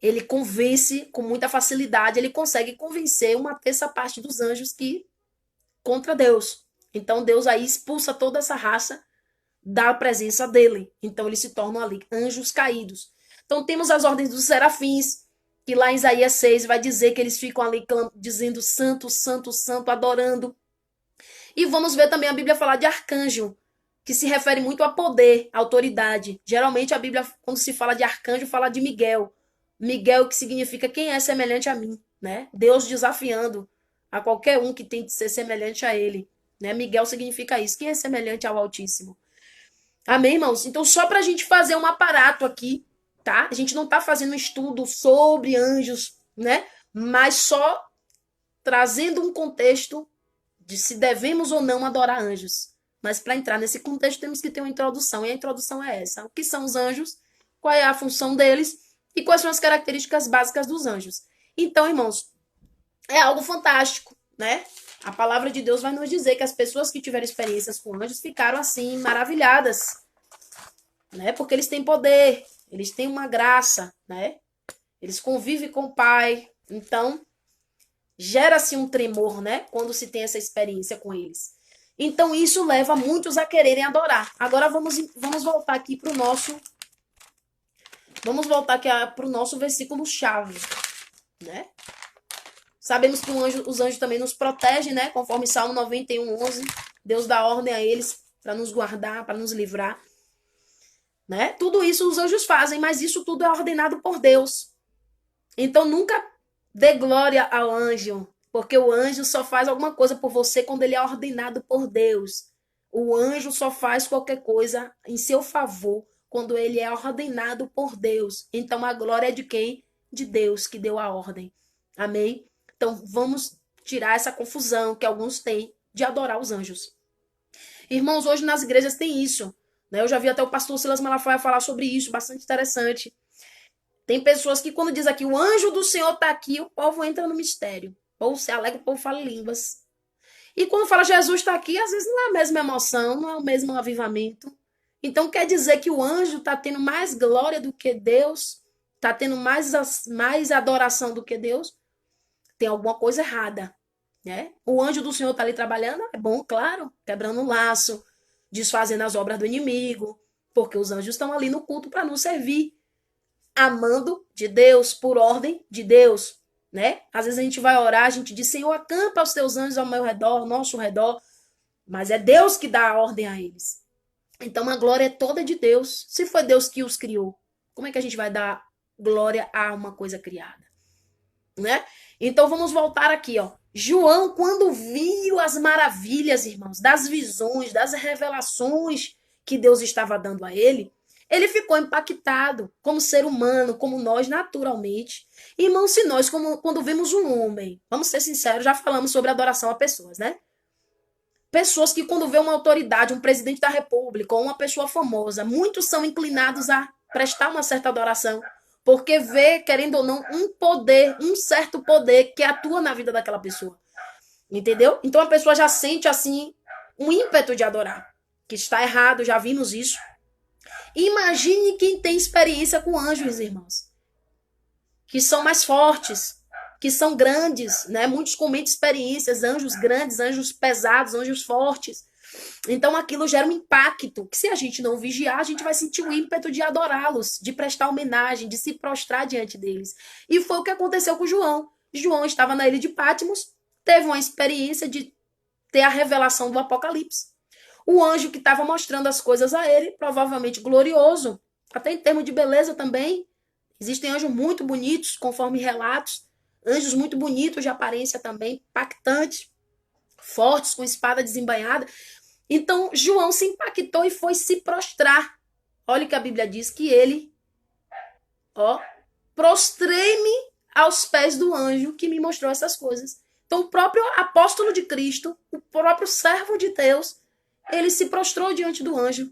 ele convence com muita facilidade, ele consegue convencer uma terça parte dos anjos que contra Deus. Então, Deus aí expulsa toda essa raça da presença dele. Então, eles se tornam ali anjos caídos. Então, temos as ordens dos serafins, que lá em Isaías 6 vai dizer que eles ficam ali dizendo santo, santo, santo, adorando. E vamos ver também a Bíblia falar de arcanjo, que se refere muito a poder, a autoridade. Geralmente a Bíblia, quando se fala de arcanjo, fala de Miguel. Miguel, que significa quem é semelhante a mim, né? Deus desafiando a qualquer um que tente ser semelhante a ele, né? Miguel significa isso, quem é semelhante ao Altíssimo. Amém, irmãos? Então, só para a gente fazer um aparato aqui, tá? A gente não está fazendo um estudo sobre anjos, né? Mas só trazendo um contexto de se devemos ou não adorar anjos. Mas para entrar nesse contexto temos que ter uma introdução, e a introdução é essa. O que são os anjos? Qual é a função deles? E quais são as características básicas dos anjos? Então, irmãos, é algo fantástico, né? A palavra de Deus vai nos dizer que as pessoas que tiveram experiências com anjos ficaram assim, maravilhadas, né? Porque eles têm poder, eles têm uma graça, né? Eles convivem com o Pai. Então, gera-se um tremor, né? Quando se tem essa experiência com eles. Então, isso leva muitos a quererem adorar. Agora, vamos voltar aqui para o nosso... Vamos voltar aqui para o nosso versículo-chave, né? Sabemos que os anjos também nos protegem, né? Conforme Salmo 91, 11. Deus dá ordem a eles para nos guardar, para nos livrar. Né? Tudo isso os anjos fazem, mas isso tudo é ordenado por Deus. Então, nunca dê glória ao anjo, Porque o anjo só faz alguma coisa por você quando ele é ordenado por Deus. O anjo só faz qualquer coisa em seu favor quando ele é ordenado por Deus. Então a glória é de quem? De Deus que deu a ordem. Amém? Então vamos tirar essa confusão que alguns têm de adorar os anjos. Irmãos, hoje nas igrejas tem isso. Né? Eu já vi até o pastor Silas Malafaia falar sobre isso, bastante interessante. Tem pessoas que quando diz aqui, o anjo do Senhor está aqui, o povo entra no mistério. O povo se alegra, o povo fala línguas. E quando fala Jesus está aqui, às vezes não é a mesma emoção, não é o mesmo avivamento. Então quer dizer que o anjo está tendo mais glória do que Deus? Está tendo mais adoração do que Deus? Tem alguma coisa errada. Né? O anjo do Senhor está ali trabalhando, é bom, claro, quebrando um laço, desfazendo as obras do inimigo, porque os anjos estão ali no culto para nos servir, amando de Deus, por ordem de Deus, né? Às vezes a gente vai orar, a gente diz, Senhor, acampa os teus anjos ao meu redor, ao nosso redor, mas é Deus que dá a ordem a eles. Então a glória é toda de Deus. Se foi Deus que os criou, como é que a gente vai dar glória a uma coisa criada? Né? Então vamos voltar aqui, ó. João, quando viu as maravilhas, irmãos, das visões, das revelações que Deus estava dando a ele ficou impactado como ser humano, como nós naturalmente. Irmãos, se nós, quando vemos um homem, vamos ser sinceros, já falamos sobre adoração a pessoas, né? Pessoas que quando vê uma autoridade, um presidente da república ou uma pessoa famosa, muitos são inclinados a prestar uma certa adoração. Porque vê, querendo ou não, um poder, um certo poder que atua na vida daquela pessoa. Entendeu? Então a pessoa já sente, assim, um ímpeto de adorar. Que está errado, já vimos isso. Imagine quem tem experiência com anjos, irmãos. Que são mais fortes, que são grandes, né? Muitos com muitas experiências, anjos grandes, anjos pesados, anjos fortes. Então aquilo gera um impacto, que se a gente não vigiar, a gente vai sentir o ímpeto de adorá-los, de prestar homenagem, de se prostrar diante deles. E foi o que aconteceu com João. João estava na ilha de Patmos, teve uma experiência de ter a revelação do Apocalipse. O anjo que estava mostrando as coisas a ele, provavelmente glorioso, até em termos de beleza também. Existem anjos muito bonitos, conforme relatos, anjos muito bonitos de aparência também, impactantes, fortes, com espada desembainhada. Então, João se impactou e foi se prostrar. Olha o que a Bíblia diz, que ele, prostrei-me aos pés do anjo que me mostrou essas coisas. Então, o próprio apóstolo de Cristo, o próprio servo de Deus, ele se prostrou diante do anjo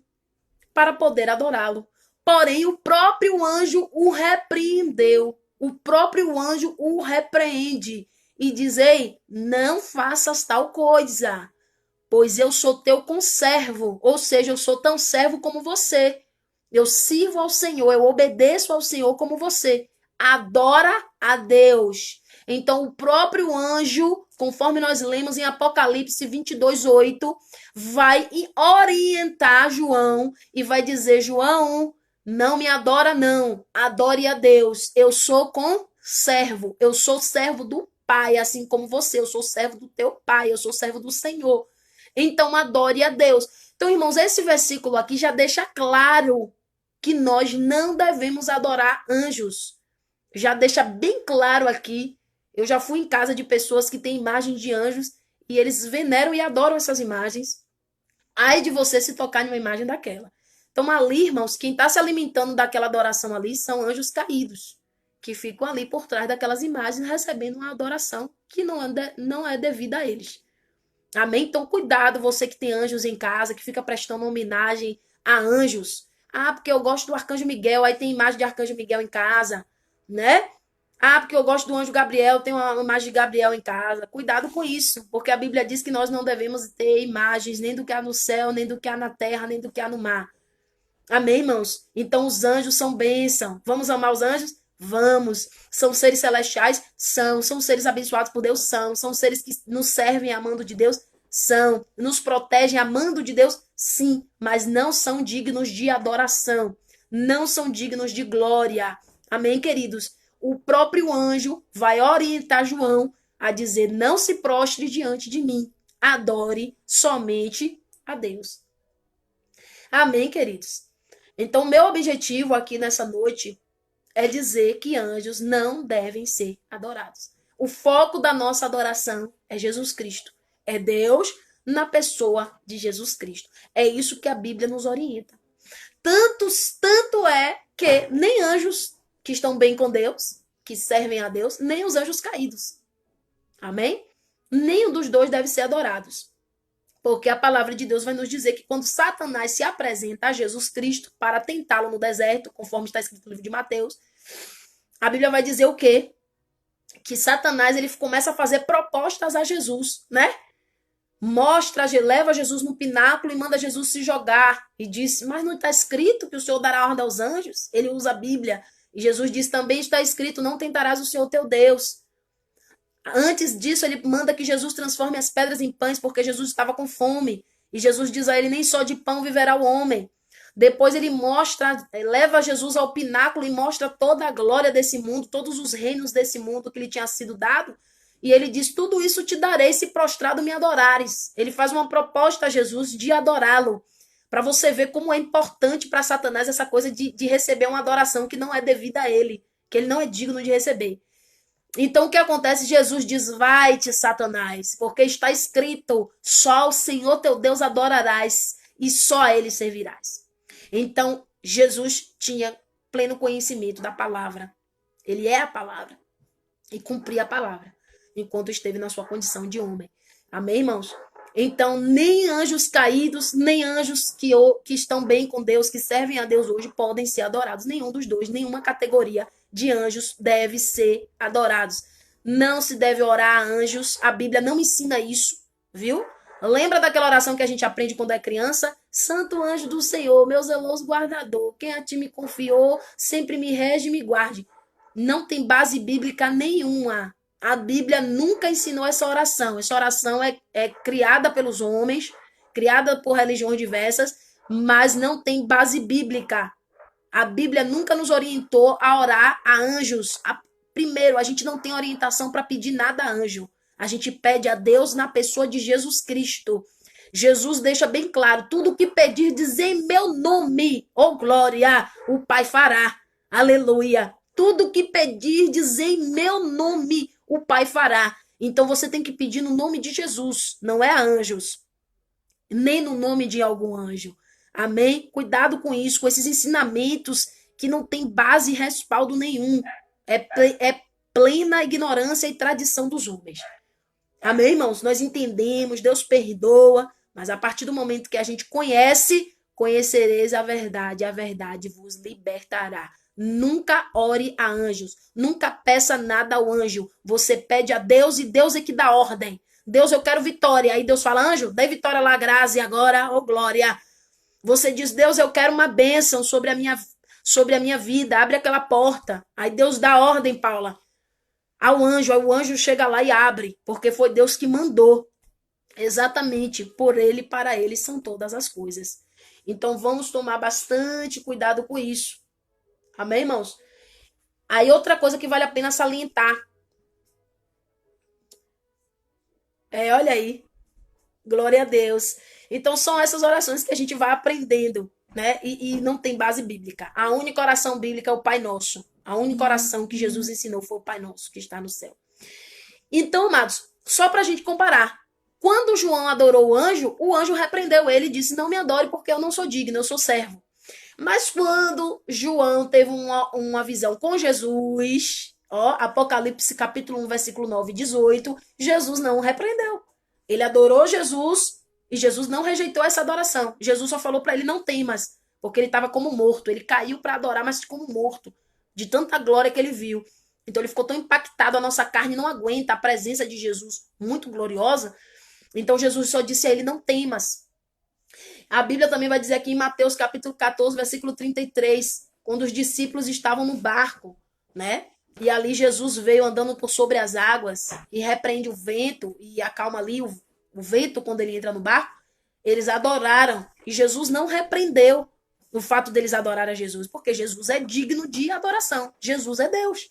para poder adorá-lo. Porém, o próprio anjo o repreendeu. O próprio anjo o repreende e diz, ei, não faças tal coisa, pois eu sou teu conservo, ou seja, eu sou tão servo como você. Eu sirvo ao Senhor, eu obedeço ao Senhor como você. Adora a Deus. Então, o próprio anjo, conforme nós lemos em Apocalipse 22:8, vai orientar João e vai dizer, João, não me adora não, adore a Deus. Eu sou conservo, eu sou servo do Pai, assim como você, eu sou servo do teu Pai, eu sou servo do Senhor. Então, adore a Deus. Então, irmãos, esse versículo aqui já deixa claro que nós não devemos adorar anjos. Já deixa bem claro aqui. Eu já fui em casa de pessoas que têm imagens de anjos e eles veneram e adoram essas imagens. Ai de você se tocar numa imagem daquela. Então, ali, irmãos, quem está se alimentando daquela adoração ali são anjos caídos, que ficam ali por trás daquelas imagens recebendo uma adoração que não é devida a eles. Amém? Então, cuidado, você que tem anjos em casa, que fica prestando homenagem a anjos. Ah, porque eu gosto do Arcanjo Miguel, aí tem imagem de Arcanjo Miguel em casa, né? Ah, porque eu gosto do anjo Gabriel, tem uma imagem de Gabriel em casa. Cuidado com isso, porque a Bíblia diz que nós não devemos ter imagens nem do que há no céu, nem do que há na terra, nem do que há no mar. Amém, irmãos? Então, os anjos são bênção. Vamos amar os anjos? Vamos. São seres celestiais? São. São seres abençoados por Deus? São. São seres que nos servem amando de Deus? São. Nos protegem amando de Deus? Sim. Mas não são dignos de adoração. Não são dignos de glória. Amém, queridos? O próprio anjo vai orientar João a dizer, não se prostre diante de mim. Adore somente a Deus. Amém, queridos? Então, meu objetivo aqui nessa noite é dizer que anjos não devem ser adorados. O foco da nossa adoração é Jesus Cristo. É Deus na pessoa de Jesus Cristo. É isso que a Bíblia nos orienta. Tanto é que nem anjos que estão bem com Deus, que servem a Deus, nem os anjos caídos. Amém? Nenhum dos dois deve ser adorados. Porque a palavra de Deus vai nos dizer que quando Satanás se apresenta a Jesus Cristo para tentá-lo no deserto, conforme está escrito no livro de Mateus, a Bíblia vai dizer o quê? Que Satanás ele começa a fazer propostas a Jesus, né? Leva Jesus no pináculo e manda Jesus se jogar. E diz, mas não está escrito que o Senhor dará ordem aos anjos? Ele usa a Bíblia. E Jesus diz, também está escrito, não tentarás o Senhor teu Deus. Antes disso, ele manda que Jesus transforme as pedras em pães, porque Jesus estava com fome. E Jesus diz a ele, nem só de pão viverá o homem. Depois ele leva Jesus ao pináculo e mostra toda a glória desse mundo, todos os reinos desse mundo que lhe tinha sido dado. E ele diz, tudo isso te darei se prostrado me adorares. Ele faz uma proposta a Jesus de adorá-lo. Para você ver como é importante para Satanás essa coisa de receber uma adoração que não é devida a ele, que ele não é digno de receber. Então o que acontece? Jesus diz, vai-te, Satanás, porque está escrito, só ao Senhor teu Deus adorarás e só a ele servirás. Então Jesus tinha pleno conhecimento da palavra. Ele é a palavra e cumpria a palavra enquanto esteve na sua condição de homem. Amém, irmãos? Então, nem anjos caídos, nem anjos que estão bem com Deus, que servem a Deus hoje, podem ser adorados. Nenhum dos dois, nenhuma categoria de anjos deve ser adorados. Não se deve orar a anjos. A Bíblia não ensina isso, viu? Lembra daquela oração que a gente aprende quando é criança? Santo anjo do Senhor, meu zeloso guardador, quem a ti me confiou, sempre me rege e me guarde. Não tem base bíblica nenhuma. A Bíblia nunca ensinou essa oração. Essa oração é criada pelos homens, criada por religiões diversas, mas não tem base bíblica. A Bíblia nunca nos orientou a orar a anjos. Primeiro, a gente não tem orientação para pedir nada a anjo. A gente pede a Deus na pessoa de Jesus Cristo. Jesus deixa bem claro, tudo que pedir, dizer em meu nome, oh glória, o Pai fará. Aleluia. Tudo que pedir, dizer em meu nome, o Pai fará. Então você tem que pedir no nome de Jesus, não é a anjos, nem no nome de algum anjo. Amém? Cuidado com isso, com esses ensinamentos que não tem base e respaldo nenhum. É plena ignorância e tradição dos homens. Amém, irmãos? Nós entendemos, Deus perdoa, mas a partir do momento que a gente conhece, conhecereis a verdade vos libertará. Nunca ore a anjos, nunca peça nada ao anjo. Você pede a Deus e Deus é que dá ordem. Deus, eu quero vitória. Aí Deus fala, anjo, dê vitória lá, graça, e agora, oh glória. Você diz, Deus, eu quero uma bênção sobre a minha vida, abre aquela porta. Aí Deus dá ordem, Paula, ao anjo. Aí o anjo chega lá e abre, porque foi Deus que mandou. Exatamente, por ele e para ele são todas as coisas. Então vamos tomar bastante cuidado com isso. Amém, irmãos? Aí outra coisa que vale a pena salientar. Olha aí. Glória a Deus. Então são essas orações que a gente vai aprendendo, né? E não tem base bíblica. A única oração bíblica é o Pai Nosso. A única oração que Jesus ensinou foi o Pai Nosso, que está no céu. Então, amados, só para a gente comparar. Quando João adorou o anjo repreendeu ele e disse, não me adore porque eu não sou digno, eu sou servo. Mas quando João teve uma visão com Jesus, Apocalipse capítulo 1, versículo 9 e 18, Jesus não o repreendeu. Ele adorou Jesus e Jesus não rejeitou essa adoração. Jesus só falou para ele, não temas, porque ele estava como morto. Ele caiu para adorar, mas como morto, de tanta glória que ele viu. Então ele ficou tão impactado, a nossa carne não aguenta a presença de Jesus, muito gloriosa. Então Jesus só disse a ele, não temas. A Bíblia também vai dizer aqui em Mateus capítulo 14, versículo 33, quando os discípulos estavam no barco, né? E ali Jesus veio andando por sobre as águas e repreende o vento e acalma ali o vento quando ele entra no barco. Eles adoraram e Jesus não repreendeu o fato deles adorarem a Jesus, porque Jesus é digno de adoração. Jesus é Deus.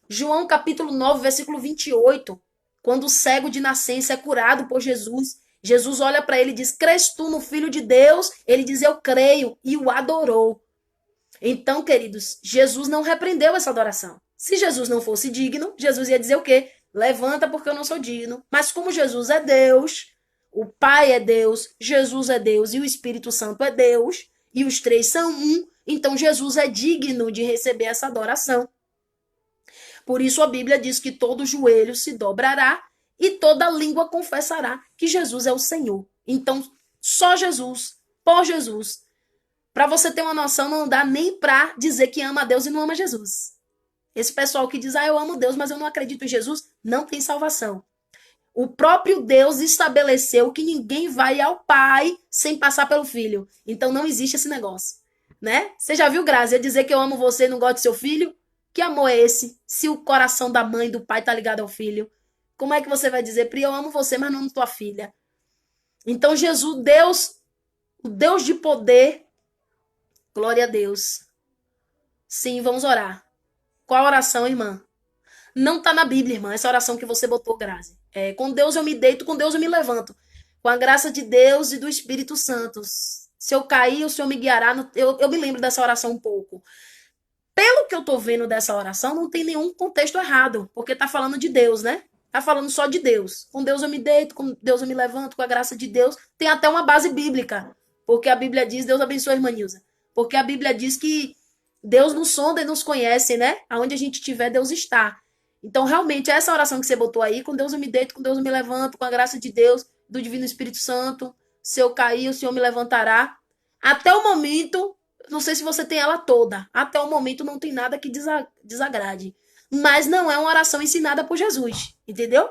João capítulo 9, versículo 28, quando o cego de nascença é curado por Jesus, Jesus olha para ele e diz, crês tu no Filho de Deus? Ele diz, eu creio, e o adorou. Então, queridos, Jesus não repreendeu essa adoração. Se Jesus não fosse digno, Jesus ia dizer o quê? Levanta porque eu não sou digno. Mas como Jesus é Deus, o Pai é Deus, Jesus é Deus e o Espírito Santo é Deus, e os três são um, então Jesus é digno de receber essa adoração. Por isso a Bíblia diz que todo joelho se dobrará e toda língua confessará que Jesus é o Senhor. Então, só Jesus, por Jesus. Para você ter uma noção, não dá nem para dizer que ama a Deus e não ama Jesus. Esse pessoal que diz, eu amo Deus, mas eu não acredito em Jesus, não tem salvação. O próprio Deus estabeleceu que ninguém vai ao Pai sem passar pelo Filho. Então não existe esse negócio, né? Você já viu, Grazi, dizer que eu amo você e não gosto de seu filho? Que amor é esse? Se o coração da mãe e do pai tá ligado ao filho, como é que você vai dizer, Pri, eu amo você, mas não amo tua filha? Então Jesus, Deus, o Deus de poder, glória a Deus. Sim, vamos orar. Qual oração, irmã? Não tá na Bíblia, irmã, essa oração que você botou, Grazi. Com Deus eu me deito, com Deus eu me levanto. Com a graça de Deus e do Espírito Santo. Se eu cair, o Senhor me guiará. Eu me lembro dessa oração um pouco. Pelo que eu tô vendo dessa oração, não tem nenhum contexto errado, porque tá falando de Deus, né? Tá falando só de Deus. Com Deus eu me deito, com Deus eu me levanto, com a graça de Deus. Tem até uma base bíblica, porque a Bíblia diz, Deus abençoe a irmã Nilza, porque a Bíblia diz que Deus nos sonda e nos conhece, né? Aonde a gente estiver, Deus está. Então, realmente, essa oração que você botou aí, com Deus eu me deito, com Deus eu me levanto, com a graça de Deus, do Divino Espírito Santo, se eu cair, o Senhor me levantará. Até o momento, não sei se você tem ela toda, até o momento não tem nada que desagrade. Mas não é uma oração ensinada por Jesus, entendeu?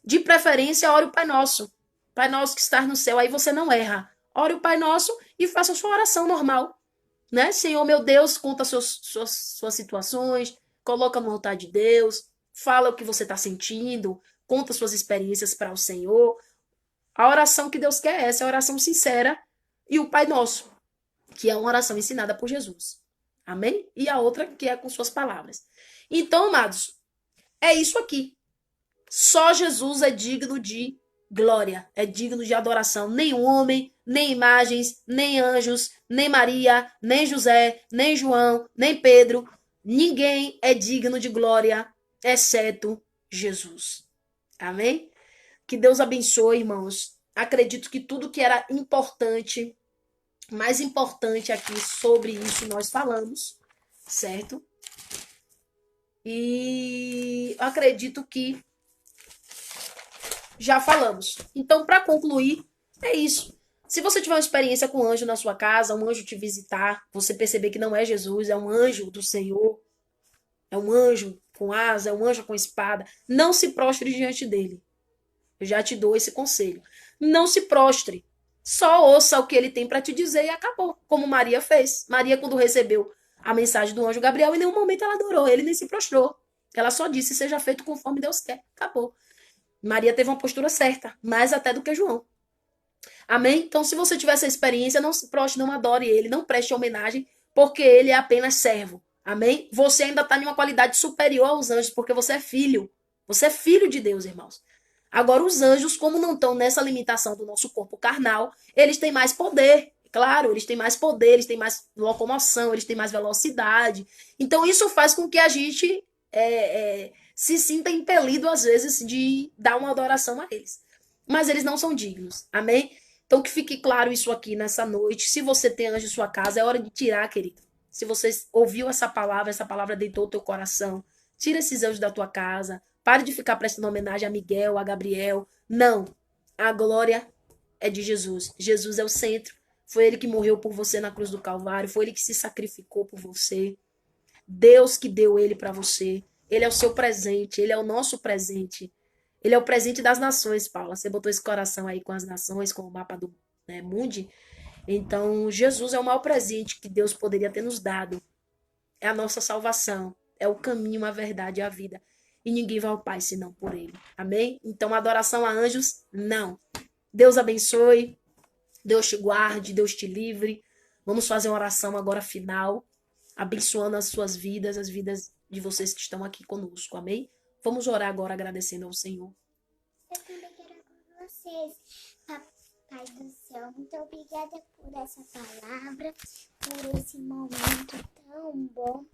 De preferência, ore o Pai Nosso. Pai Nosso que estás no céu, aí você não erra. Ore o Pai Nosso e faça a sua oração normal. Né? Senhor, meu Deus, conta suas situações, coloca no altar de Deus, fala o que você está sentindo, conta suas experiências para o Senhor. A oração que Deus quer é essa, é a oração sincera e o Pai Nosso, que é uma oração ensinada por Jesus. Amém? E a outra que é com suas palavras. Então, amados, é isso aqui. Só Jesus é digno de glória, é digno de adoração. Nem homem, nem imagens, nem anjos, nem Maria, nem José, nem João, nem Pedro. Ninguém é digno de glória, exceto Jesus. Amém? Que Deus abençoe, irmãos. Acredito que tudo que era importante, mais importante aqui sobre isso nós falamos, certo? E acredito que já falamos. Então, para concluir, é isso. Se você tiver uma experiência com um anjo na sua casa, um anjo te visitar, você perceber que não é Jesus, é um anjo do Senhor, é um anjo com asa, é um anjo com espada, não se prostre diante dele. Eu já te dou esse conselho. Não se prostre. Só ouça o que ele tem para te dizer e acabou. Como Maria fez. Maria, quando recebeu a mensagem do anjo Gabriel, em nenhum momento ela adorou, ele nem se prostrou. Ela só disse, seja feito conforme Deus quer. Acabou. Maria teve uma postura certa, mais até do que João. Amém? Então, se você tiver essa experiência, não se prostre, não adore ele, não preste homenagem, porque ele é apenas servo. Amém? Você ainda está em uma qualidade superior aos anjos, porque você é filho. Você é filho de Deus, irmãos. Agora, os anjos, como não estão nessa limitação do nosso corpo carnal, eles têm mais poder. Claro, eles têm mais poder, eles têm mais locomoção, eles têm mais velocidade. Então, isso faz com que a gente se sinta impelido, às vezes, de dar uma adoração a eles. Mas eles não são dignos. Amém? Então, que fique claro isso aqui nessa noite. Se você tem anjo em sua casa, é hora de tirar, querido. Se você ouviu essa palavra deitou o teu coração, tira esses anjos da tua casa. Pare de ficar prestando homenagem a Miguel, a Gabriel. Não. A glória é de Jesus. Jesus é o centro. Foi ele que morreu por você na cruz do Calvário. Foi ele que se sacrificou por você. Deus que deu ele para você. Ele é o seu presente. Ele é o nosso presente. Ele é o presente das nações, Paula. Você botou esse coração aí com as nações, com o mapa do mundo. Então, Jesus é o maior presente que Deus poderia ter nos dado. É a nossa salvação. É o caminho, a verdade e a vida. E ninguém vai ao Pai senão por ele. Amém? Então, adoração a anjos, não. Deus abençoe. Deus te guarde. Deus te livre. Vamos fazer uma oração agora final. Abençoando as suas vidas, as vidas de vocês que estão aqui conosco. Amém? Vamos orar agora agradecendo ao Senhor. Eu também quero com vocês. Papai do céu, muito obrigada por essa palavra, por esse momento tão bom,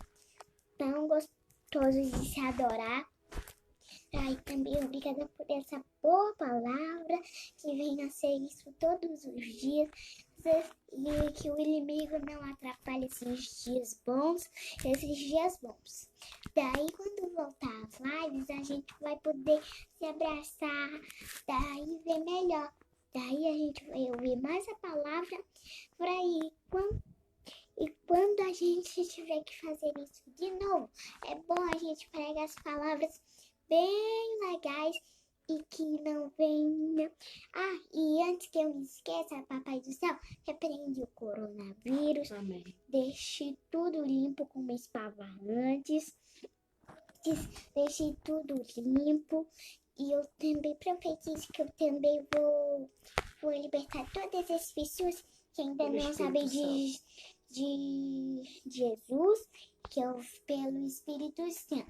tão gostoso de se adorar. Pai, também obrigada por essa boa palavra que vem a ser isso todos os dias. E que o inimigo não atrapalhe esses dias bons. Daí, quando voltar às lives, a gente vai poder se abraçar, daí ver melhor. Daí a gente vai ouvir mais a palavra por aí. E quando a gente tiver que fazer isso de novo, é bom a gente pregar as palavras bem legais e que não venha. Ah, e antes que eu me esqueça, Papai do Céu, repreende o coronavírus. Amém. Deixe tudo limpo com uma espava antes. Deixe tudo limpo. E eu também profetizo que eu também vou libertar todas as pessoas que ainda não sabem de Jesus, que é pelo Espírito Santo.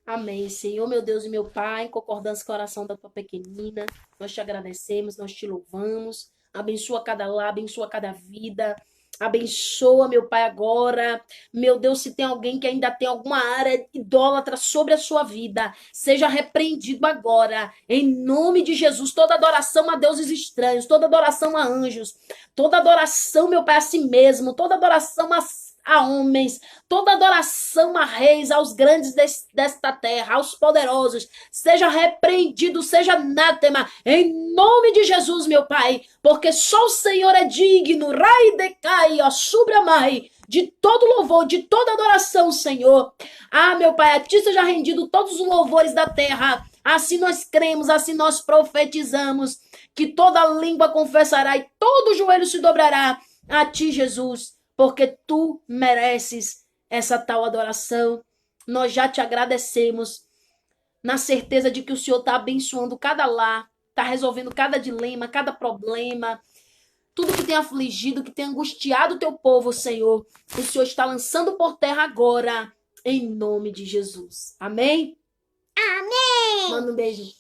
Amém, Senhor, meu Deus e meu Pai, em concordância com a oração da tua pequenina, nós te agradecemos, nós te louvamos, abençoa cada lar, abençoa cada vida, abençoa, meu Pai, agora, meu Deus, se tem alguém que ainda tem alguma área idólatra sobre a sua vida, seja repreendido agora, em nome de Jesus, toda adoração a deuses estranhos, toda adoração a anjos, toda adoração, meu Pai, a si mesmo, toda adoração a homens, toda adoração a reis, aos grandes desta terra, aos poderosos, seja repreendido, seja anátema, em nome de Jesus, meu Pai, porque só o Senhor é digno, rai decai, ó, subramai, de todo louvor, de toda adoração, Senhor. Ah, meu Pai, a ti seja rendido todos os louvores da terra, assim nós cremos, assim nós profetizamos, que toda língua confessará e todo joelho se dobrará a ti, Jesus, porque tu mereces essa tal adoração. Nós já te agradecemos, na certeza de que o Senhor está abençoando cada lar, está resolvendo cada dilema, cada problema, tudo que tem afligido, que tem angustiado o teu povo, Senhor. O Senhor está lançando por terra agora, em nome de Jesus. Amém? Amém! Manda um beijo.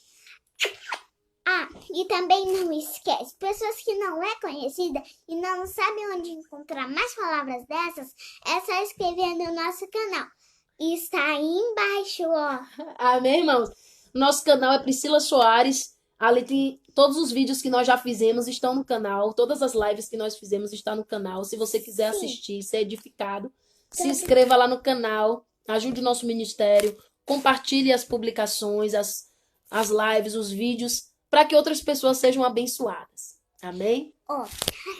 Ah, e também não esquece, pessoas que não é conhecida e não sabem onde encontrar mais palavras dessas, é só escrever no nosso canal. E está aí embaixo, ó. Amém, irmãos? Nosso canal é Priscila Soares. Ali tem todos os vídeos que nós já fizemos estão no canal. Todas as lives que nós fizemos estão no canal. Se você quiser assistir, ser edificado, se inscreva lá no canal, ajude o nosso ministério, compartilhe as publicações, as lives, os vídeos, para que outras pessoas sejam abençoadas. Amém? Ó,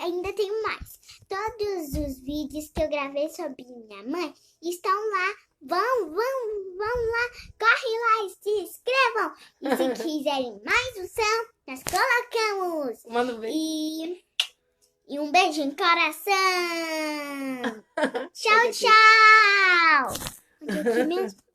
ainda tem mais. Todos os vídeos que eu gravei sobre minha mãe estão lá. Vão lá, corre lá e se inscrevam. E se quiserem mais um som, nós colocamos. Manda um beijo. E um beijo em coração. Tchau, tchau. Onde é que mesmo?